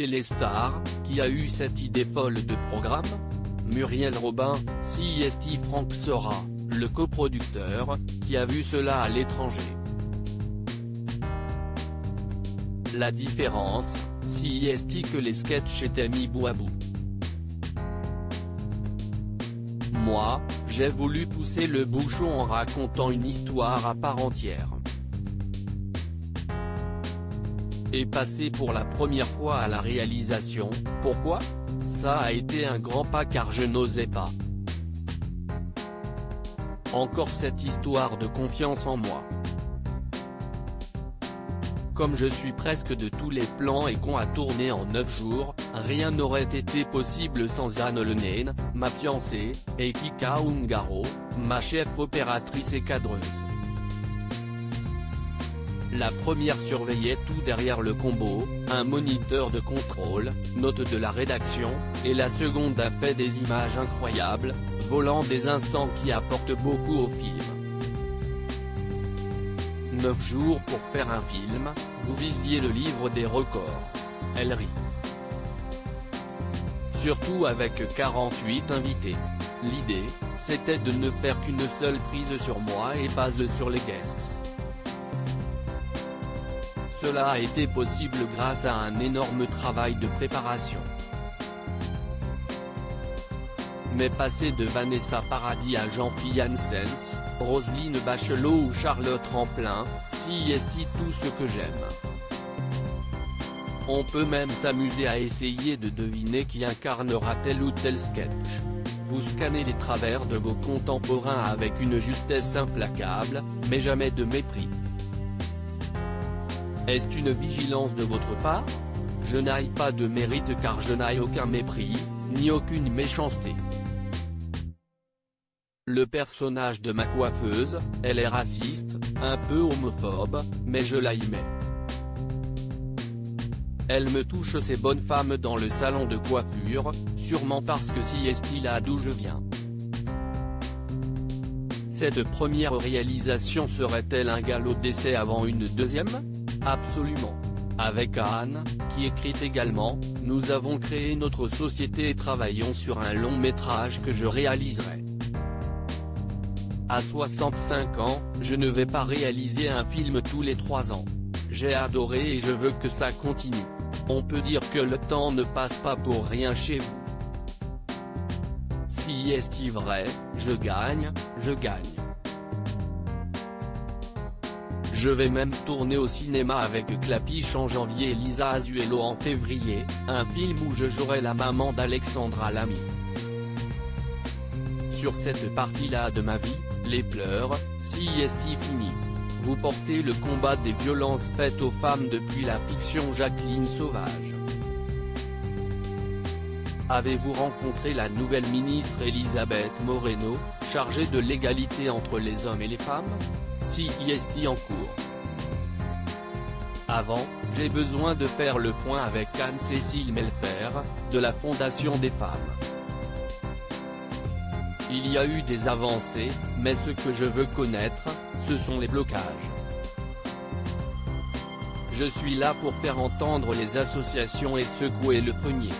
Télé Star, qui a eu cette idée folle de programme? Muriel Robin, CIST Franck Sera, le coproducteur, qui a vu cela à l'étranger. La différence, CIST que les sketchs étaient mis bout à bout. Moi, j'ai voulu pousser le bouchon en racontant une histoire à part entière. Et passer pour la première fois à la réalisation, pourquoi? Ça a été un grand pas car je n'osais pas. Encore cette histoire de confiance en moi. Comme je suis presque de tous les plans et qu'on a tourné en 9 jours, rien n'aurait été possible sans Anne Lenaine, ma fiancée, et Kika Ungaro, ma chef opératrice et cadreuse. La première surveillait tout derrière le combo, un moniteur de contrôle, note de la rédaction, et la seconde a fait des images incroyables, volant des instants qui apportent beaucoup au film. 9 jours pour faire un film, vous visiez le livre des records. Elle rit. Surtout avec 48 invités. L'idée, c'était de ne faire qu'une seule prise sur moi et pas sur les guests. Cela a été possible grâce à un énorme travail de préparation. Mais passer de Vanessa Paradis à Jean-Philippe Janssens, Roselyne Bachelot ou Charlotte Rampling, CIST tout ce que j'aime. On peut même s'amuser à essayer de deviner qui incarnera tel ou tel sketch. Vous scannez les travers de vos contemporains avec une justesse implacable, mais jamais de mépris. Est-ce une vigilance de votre part? Je n'aille pas de mérite car je n'aille aucun mépris, ni aucune méchanceté. Le personnage de ma coiffeuse, elle est raciste, un peu homophobe, mais je la y mets. Elle me touche ces bonnes femmes dans le salon de coiffure, sûrement parce que si est là d'où je viens. Cette première réalisation serait-elle un galop d'essai avant une deuxième? Absolument. Avec Anne, qui écrit également, nous avons créé notre société et travaillons sur un long métrage que je réaliserai. À 65 ans, je ne vais pas réaliser un film tous les 3 ans. J'ai adoré et je veux que ça continue. On peut dire que le temps ne passe pas pour rien chez vous. Si est vrai, je gagne, je gagne. Je vais même tourner au cinéma avec Clapiche en janvier et Lisa Azuelo en février, un film où je jouerai la maman d'Alexandra Lamy. Sur cette partie-là de ma vie, les pleurs, CIST fini. Vous portez le combat des violences faites aux femmes depuis la fiction Jacqueline Sauvage. Avez-vous rencontré la nouvelle ministre Elisabeth Moreno, chargée de l'égalité entre les hommes et les femmes? CIST en cours. Avant, j'ai besoin de faire le point avec Anne-Cécile Melfer, de la Fondation des femmes. Il y a eu des avancées, mais ce que je veux connaître, ce sont les blocages. Je suis là pour faire entendre les associations et secouer le prunier.